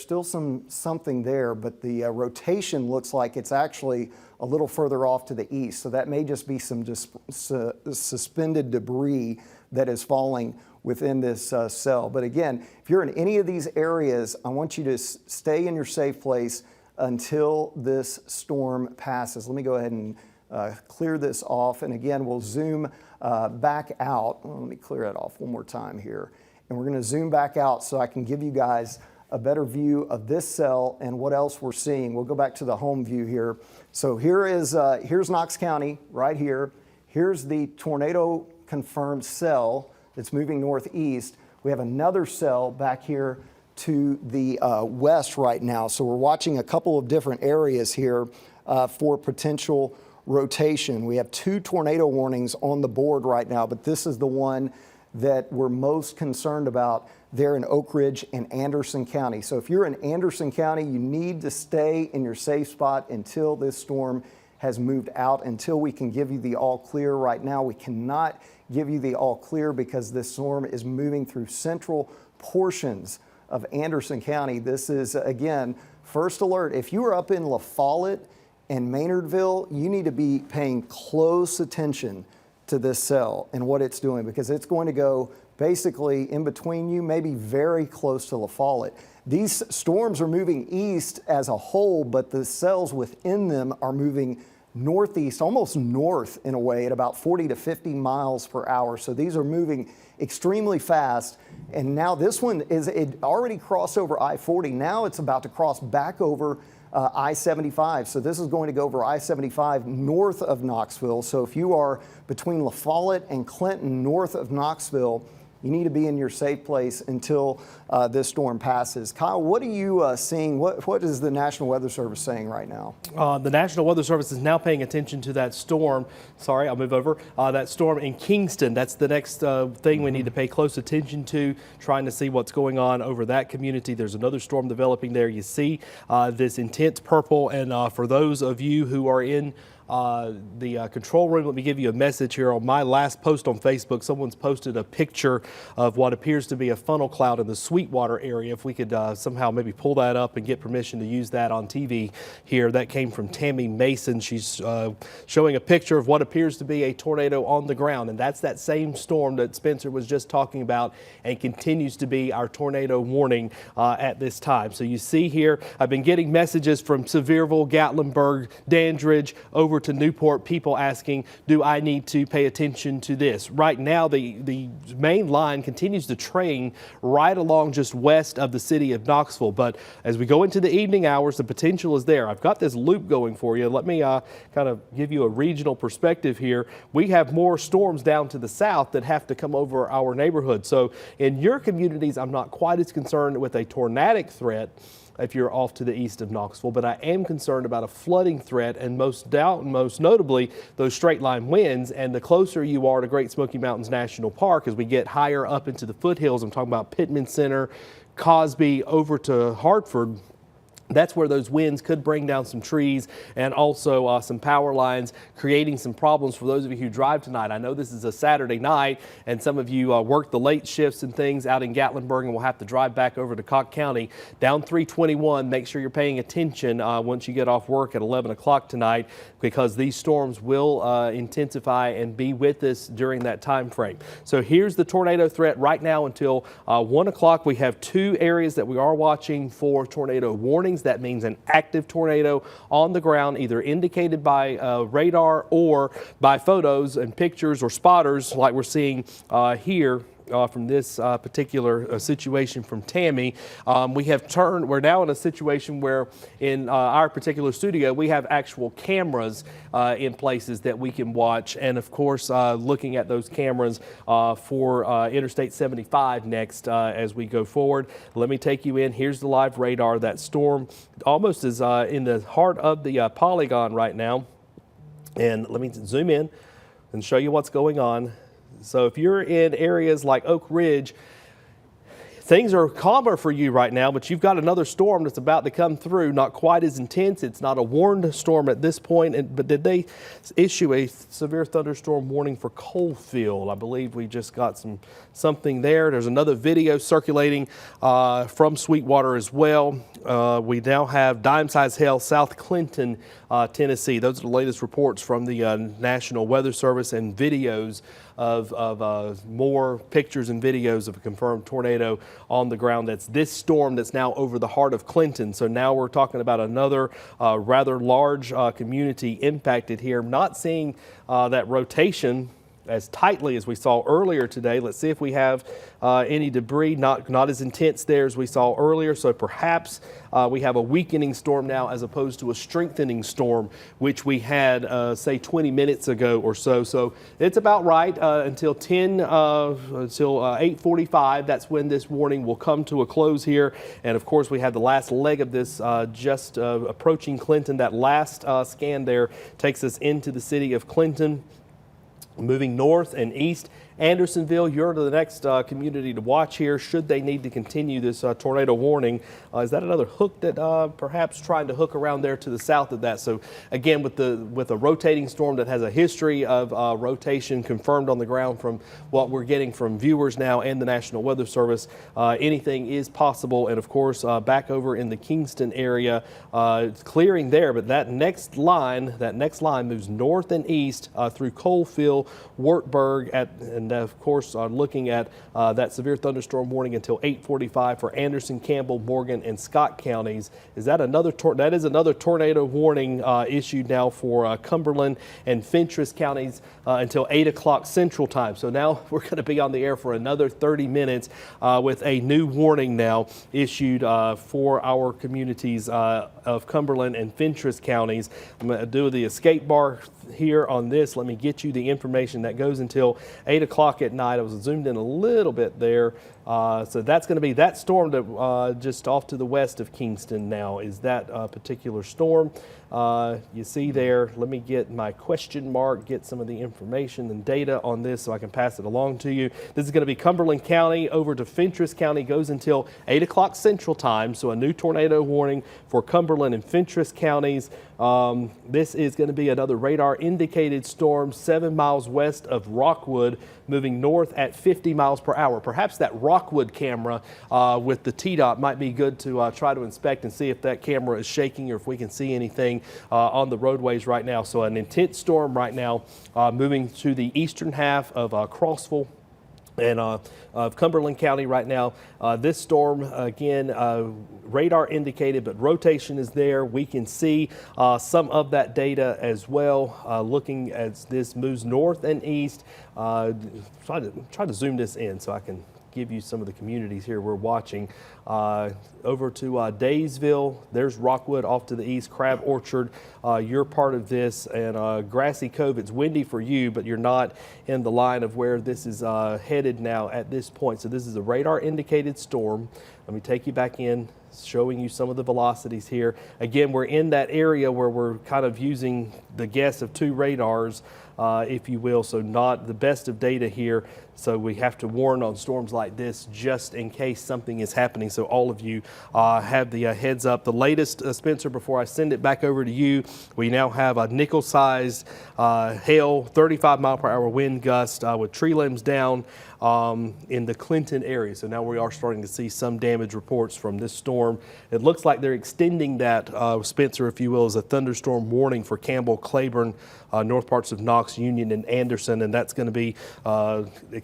still something there, but the rotation looks like it's actually a little further off to the east. So that may just be some suspended debris that is falling within this cell. But again, if you're in any of these areas, I want you to stay in your safe place until this storm passes. Let me go ahead and clear this off. And again, we'll zoom back out. Let me clear it off one more time here. And we're going to zoom back out so I can give you guys a better view of this cell and what else we're seeing. We'll go back to the home view here. So here's Knox County right here. Here's the tornado confirmed cell that's moving northeast. We have another cell back here to the west right now. So we're watching a couple of different areas here for potential rotation. We have 2 tornado warnings on the board right now, but this is the one that we're most concerned about there in Oak Ridge and Anderson County. So if you're in Anderson County, you need to stay in your safe spot until this storm has moved out, until we can give you the all clear. Right now, we cannot give you the all clear because this storm is moving through central portions of Anderson County. This is, again, first alert. If you are up in La Follette and Maynardville, you need to be paying close attention to this cell and what it's doing, because it's going to go basically in between you, maybe very close to La Follette. These storms are moving east as a whole, but the cells within them are moving northeast, almost north in a way, at about 40 to 50 miles per hour. So these are moving extremely fast. And now this one it already crossed over I-40. Now it's about to cross back over I-75. So this is going to go over I-75 north of Knoxville. So if you are between La Follette and Clinton, north of Knoxville, you need to be in your safe place until this storm passes. Kyle, what are you seeing? What is the National Weather Service saying right now? The National Weather Service is now paying attention to that storm. Sorry, I'll move over. That storm in Kingston. That's the next thing we need to pay close attention to, trying to see what's going on over that community. There's another storm developing there. You see this intense purple. And for those of you who are in the control room, let me give you a message here. On my last post on Facebook, someone's posted a picture of what appears to be a funnel cloud in the Sweetwater area. If we could somehow maybe pull that up and get permission to use that on TV here. That came from Tammy Mason. She's showing a picture of what appears to be a tornado on the ground, and that's that same storm that Spencer was just talking about and continues to be our tornado warning at this time. So you see here, I've been getting messages from Sevierville, Gatlinburg, Dandridge, over to Newport, people asking, do I need to pay attention to this? Right now, the main line continues to train right along just west of the city of Knoxville. But as we go into the evening hours, the potential is there. I've got this loop going for you. Let me kind of give you a regional perspective here. We have more storms down to the south that have to come over our neighborhood. So in your communities, I'm not quite as concerned with a tornadic threat if you're off to the east of Knoxville, but I am concerned about a flooding threat, and most notably those straight line winds. And the closer you are to Great Smoky Mountains National Park, as we get higher up into the foothills, I'm talking about Pittman Center, Cosby, over to Hartford, that's where those winds could bring down some trees and also some power lines, creating some problems for those of you who drive tonight. I know this is a Saturday night, and some of you work the late shifts and things out in Gatlinburg and will have to drive back over to Cock County. Down 321, make sure you're paying attention once you get off work at 11 o'clock tonight, because these storms will intensify and be with us during that time frame. So here's the tornado threat right now until 1 o'clock. We have two areas that we are watching for tornado warnings. That means an active tornado on the ground, either indicated by radar or by photos and pictures or spotters like we're seeing here. From this particular situation from Tammy. We're now in a situation where in our particular studio, we have actual cameras in places that we can watch. And of course, looking at those cameras for Interstate 75 next as we go forward. Let me take you in. Here's the live radar. That storm almost is in the heart of the polygon right now. And let me zoom in and show you what's going on. So if you're in areas like Oak Ridge, things are calmer for you right now, but you've got another storm that's about to come through. Not quite as intense. It's not a warned storm at this point, but did they issue a severe thunderstorm warning for Coalfield? I believe we just got something there. There's another video circulating from Sweetwater as well. We now have dime-sized hail, South Clinton, Tennessee. Those are the latest reports from the National Weather Service and videos of more pictures and videos of a confirmed tornado on the ground. That's this storm that's now over the heart of Clinton. So now we're talking about another rather large community impacted here. Not seeing that rotation as tightly as we saw earlier today. Let's see if we have any debris, not as intense there as we saw earlier. So perhaps we have a weakening storm now as opposed to a strengthening storm, which we had, say, 20 minutes ago or so. So it's about right until 8:45. That's when this warning will come to a close here. And of course, we have the last leg of this just approaching Clinton. That last scan there takes us into the city of Clinton, moving north and east Andersonville, you're the next community to watch here should they need to continue this tornado warning. Is that another hook that perhaps trying to hook around there to the south of that? So again, with a rotating storm that has a history of rotation confirmed on the ground from what we're getting from viewers now and the National Weather Service, anything is possible. And of course, back over in the Kingston area, it's clearing there, but that next line moves north and east through Coalfield, Wartburg, and of course looking at that severe thunderstorm warning until 8:45 for Anderson, Campbell, Morgan, and Scott counties. That is another tornado warning issued now for Cumberland and Fentress counties until 8 o'clock Central Time. So now we're going to be on the air for another 30 minutes with a new warning now issued for our communities of Cumberland and Fentress counties. I'm going to do the escape bar here on this. Let me get you the information that goes until 8 o'clock at night. I was zoomed in a little bit there. So that's going to be that storm that just off to the west of Kingston now is that particular storm. You see there, let me get my question mark, get some of the information and data on this so I can pass it along to you. This is going to be Cumberland County over to Fentress County, goes until 8 o'clock Central Time. So a new tornado warning for Cumberland and Fentress counties. This is going to be another radar indicated storm 7 miles west of Rockwood, moving north at 50 miles per hour. Perhaps that Rockwood camera with the TDOT might be good to try to inspect and see if that camera is shaking or if we can see anything on the roadways right now. So an intense storm right now moving to the eastern half of Crossville and of Cumberland County right now. This storm, again, radar indicated, but rotation is there. We can see some of that data as well, looking as this moves north and east. Try to zoom this in so I can give you some of the communities here we're watching. Over to Daysville, there's Rockwood off to the east, Crab Orchard, you're part of this, and Grassy Cove. It's windy for you, but you're not in the line of where this is headed now at this point. So this is a radar indicated storm. Let me take you back in, showing you some of the velocities here. Again, we're in that area where we're kind of using the guess of 2 radars, if you will, so not the best of data here. So we have to warn on storms like this just in case something is happening. So all of you have the heads up. The latest, Spencer, before I send it back over to you, we now have a nickel-sized hail, 35 mile per hour wind gust with tree limbs down in the Clinton area. So now we are starting to see some damage reports from this storm. It looks like they're extending that, Spencer, if you will, as a thunderstorm warning for Campbell, Claiborne, north parts of Knox, Union, and Anderson, and that's going to be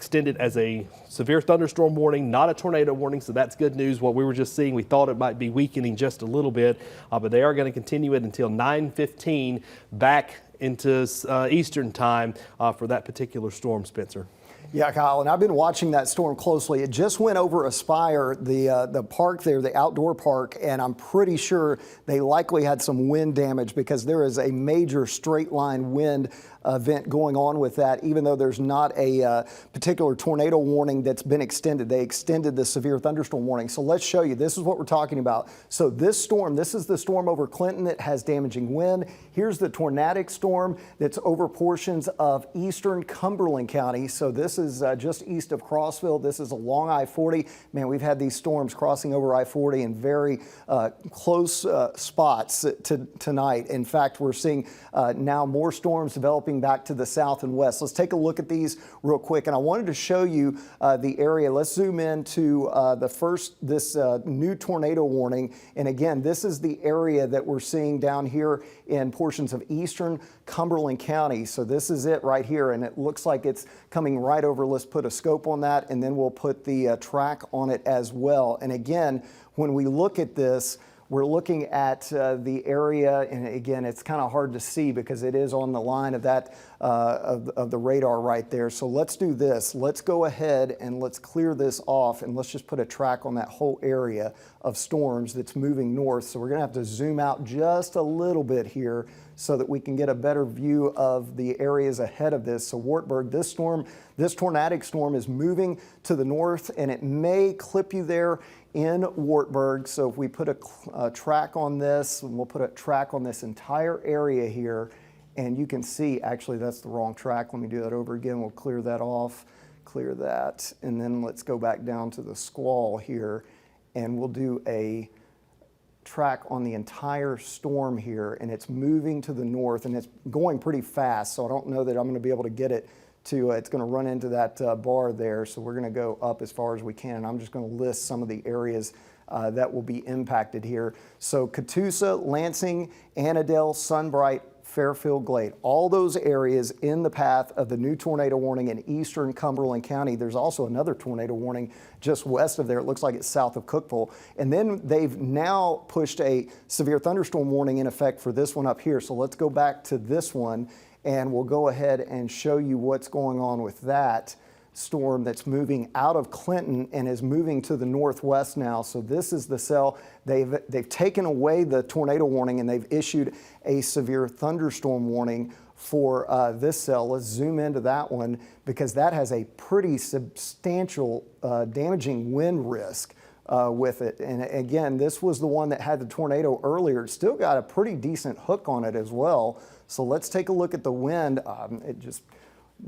extended as a severe thunderstorm warning, not a tornado warning, so that's good news. What we were just seeing, we thought it might be weakening just a little bit, but they are going to continue it until 9:15 back into Eastern time for that particular storm, Spencer. Yeah, Kyle, and I've been watching that storm closely. It just went over Aspire, the park there, the outdoor park, and I'm pretty sure they likely had some wind damage because there is a major straight line wind event going on with that, even though there's not a particular tornado warning that's been extended. They extended the severe thunderstorm warning. So let's show you. This is what we're talking about. So this storm, this is the storm over Clinton that has damaging wind. Here's the tornadic storm that's over portions of eastern Cumberland County. So this is just east of Crossville. This is along I-40. Man, we've had these storms crossing over I-40 in very close spots tonight. In fact, we're seeing now more storms developing back to the south and west. Let's take a look at these real quick. And I wanted to show you the area. Let's zoom in to this new tornado warning. And again, this is the area that we're seeing down here in portions of eastern Cumberland County. So this is it right here. And it looks like it's coming right over. Let's put a scope on that, and then we'll put the track on it as well. And again, when we look at this, we're looking at the area, and again, it's kind of hard to see because it is on the line of that of the radar right there. So let's do this. Let's go ahead and let's clear this off, and let's just put a track on that whole area of storms that's moving north. So we're going to have to zoom out just a little bit here so that we can get a better view of the areas ahead of this. So Wartburg, this tornadic storm is moving to the north, and it may clip you there in Wartburg. So if we put a track on this, and we'll put a track on this entire area here, and you can see, actually that's the wrong track. Let me do that over again. We'll clear that off. clear that. And then let's go back down to the squall here, and we'll do a track on the entire storm here, and it's moving to the north, and it's going pretty fast, so I don't know that I'm going to be able to get it to, it's going to run into that bar there, so we're going to go up as far as we can, and I'm just going to list some of the areas that will be impacted here. So Catoosa, Lansing, Annandale, Sunbright, Fairfield, Glade, all those areas in the path of the new tornado warning in eastern Cumberland County. There's also another tornado warning just west of there. It looks like it's south of Cookeville. And then they've now pushed a severe thunderstorm warning in effect for this one up here. So let's go back to this one, and we'll go ahead and show you what's going on with that storm that's moving out of Clinton and is moving to the northwest now. So this is the cell. They've taken away the tornado warning, and they've issued a severe thunderstorm warning for this cell. Let's zoom into that one, because that has a pretty substantial damaging wind risk with it. And again, this was the one that had the tornado earlier. It's still got a pretty decent hook on it as well. So let's take a look at the wind. It just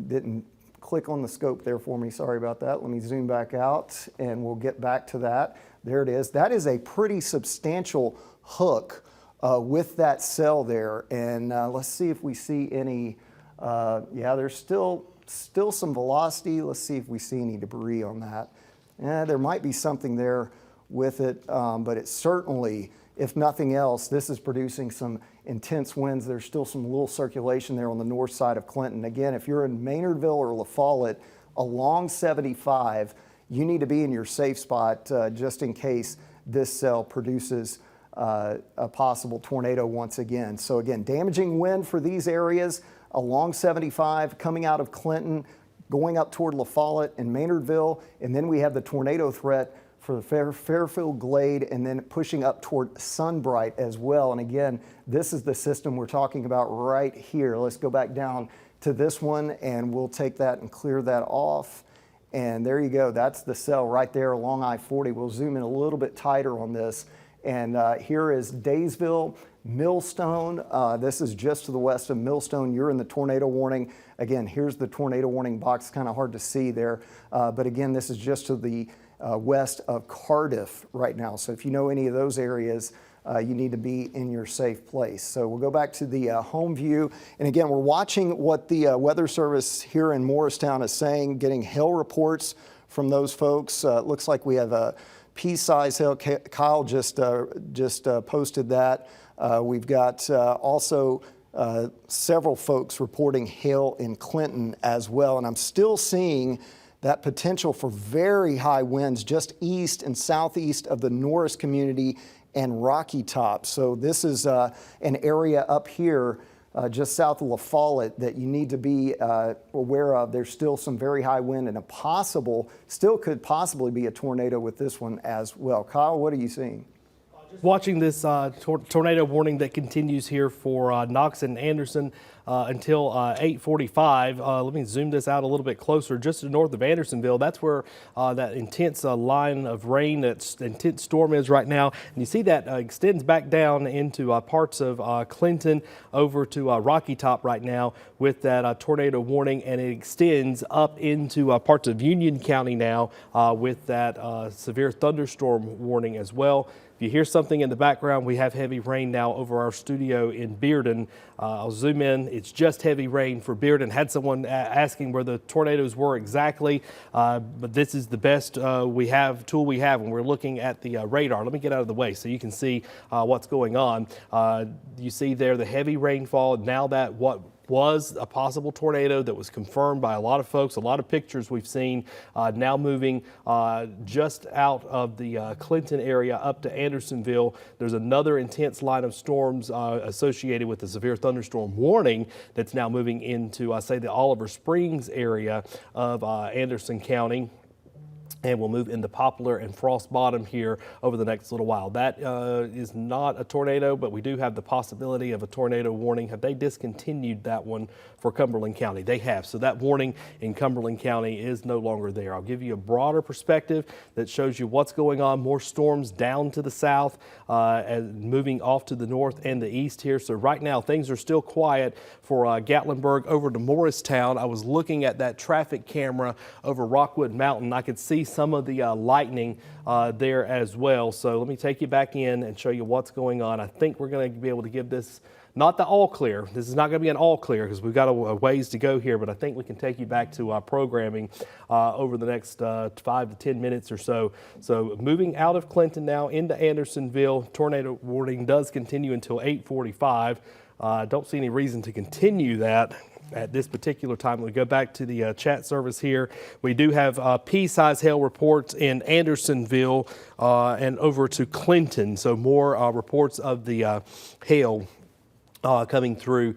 didn't click on the scope there for me. Sorry about that. Let me zoom back out, and we'll get back to that. There it is. That is a pretty substantial hook with that cell there. And let's see if we see any, yeah, there's still some velocity. Let's see if we see any debris on that. Yeah, there might be something there with it, but it's certainly, if nothing else, this is producing some intense winds. There's still some little circulation there on the north side of Clinton. Again, if you're in Maynardville or La Follette along 75, you need to be in your safe spot just in case this cell produces a possible tornado once again. So again, damaging wind for these areas along 75, coming out of Clinton, going up toward La Follette and Maynardville, and then we have the tornado threat for the Fairfield Glade, and then pushing up toward Sunbright as well. And again, this is the system we're talking about right here. Let's go back down to this one, and we'll take that and clear that off. And there you go. That's the cell right there along I-40. We'll zoom in a little bit tighter on this. And here is Daysville, Millstone. This is just to the west of Millstone. You're in the tornado warning. Again, here's the tornado warning box. Kind of hard to see there. But again, this is just to the west of Cardiff right now. So if you know any of those areas, you need to be in your safe place. So we'll go back to the home view. And again, we're watching what the Weather Service here in Morristown is saying, getting hail reports from those folks. It looks like we have a pea-size hail. Kyle just posted that. We've got also several folks reporting hail in Clinton as well. And I'm still seeing that potential for very high winds just east and southeast of the Norris community and Rocky Top. So this is an area up here just south of La Follette that you need to be aware of. There's still some very high wind, and still could possibly be a tornado with this one as well. Kyle, what are you seeing? Watching this tornado warning that continues here for Knox and Anderson until 8:45. Let me zoom this out a little bit closer. Just to the north of Andersonville, that's where that intense line of rain, that intense storm is right now. And you see that extends back down into parts of Clinton over to Rocky Top right now with that tornado warning, and it extends up into parts of Union County now with that severe thunderstorm warning as well. If you hear something in the background, we have heavy rain now over our studio in Bearden. I'll zoom in. It's just heavy rain for Bearden. Had someone asking where the tornadoes were exactly, but this is the best tool we have when we're looking at the radar. Let me get out of the way so you can see what's going on. You see there the heavy rainfall. Now that what was a possible tornado that was confirmed by a lot of folks, a lot of pictures we've seen, now moving just out of the Clinton area up to Andersonville. There's another intense line of storms associated with the severe thunderstorm warning that's now moving into, say, the Oliver Springs area of Anderson County. and we'll move into Poplar and Frost Bottom here over the next little while. That is not a tornado, but we do have the possibility of a tornado warning. Have they discontinued that one for Cumberland County? They have. So that warning in Cumberland County is no longer there. I'll give you a broader perspective that shows you what's going on. More storms down to the south and moving off to the north and the east here. So right now things are still quiet for Gatlinburg over to Morristown. I was looking at that traffic camera over Rockwood Mountain. I could see some of the lightning there as well. So let me take you back in and show you what's going on. I think we're going to be able to give this not the all clear. This is not going to be an all clear because we've got a ways to go here, but I think we can take you back to programming over the next 5 to 10 minutes or so. So moving out of Clinton now into Andersonville, tornado warning does continue until 8:45. Don't see any reason to continue that at this particular time. We go back to the chat service here. We do have pea-size hail reports in Andersonville and over to Clinton. So more reports of the hail coming through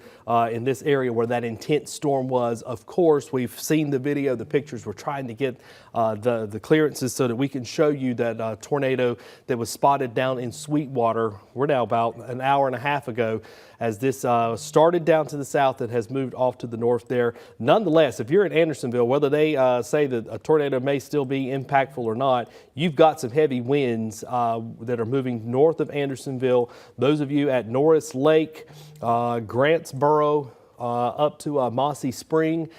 in this area where that intense storm was. Of course, we've seen the video, the pictures. We're trying to get the clearances so that we can show you that tornado that was spotted down in Sweetwater. We're now about an hour and a half ago as this started down to the south and has moved off to the north there. Nonetheless, if you're in Andersonville, whether they say that a tornado may still be impactful or not, you've got some heavy winds that are moving north of Andersonville. Those of you at Norris Lake, Grantsboro, up to Mossy Spring,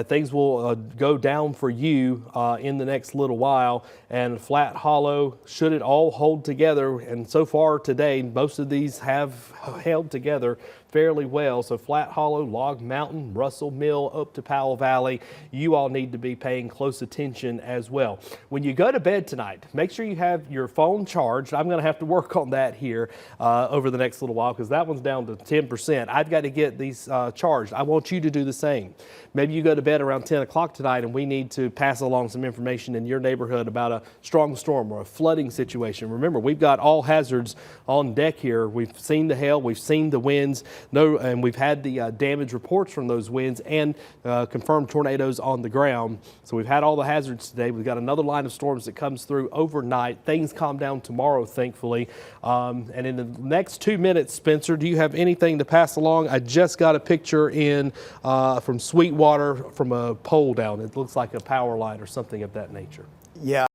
things will go down for you in the next little while. And Flat Hollow, should it all hold together, and so far today most of these have held together fairly well. So Flat Hollow, Log Mountain, Russell Mill, up to Powell Valley, you all need to be paying close attention as well. When you go to bed tonight, make sure you have your phone charged. I'm going to have to work on that here over the next little while because that one's down to 10%. I've got to get these charged. I want you to do the same. Maybe you go to bed around 10 o'clock tonight and we need to pass along some information in your neighborhood about a strong storm or a flooding situation. Remember, we've got all hazards on deck here. We've seen the hail, we've seen the winds, and we've had the damage reports from those winds and confirmed tornadoes on the ground. So we've had all the hazards today. We've got another line of storms that comes through overnight. Things calm down tomorrow, thankfully. And in the next 2 minutes, Spencer, do you have anything to pass along? I just got a picture in from Sweetwater from a pole down. It looks like a power line or something of that nature. Yeah.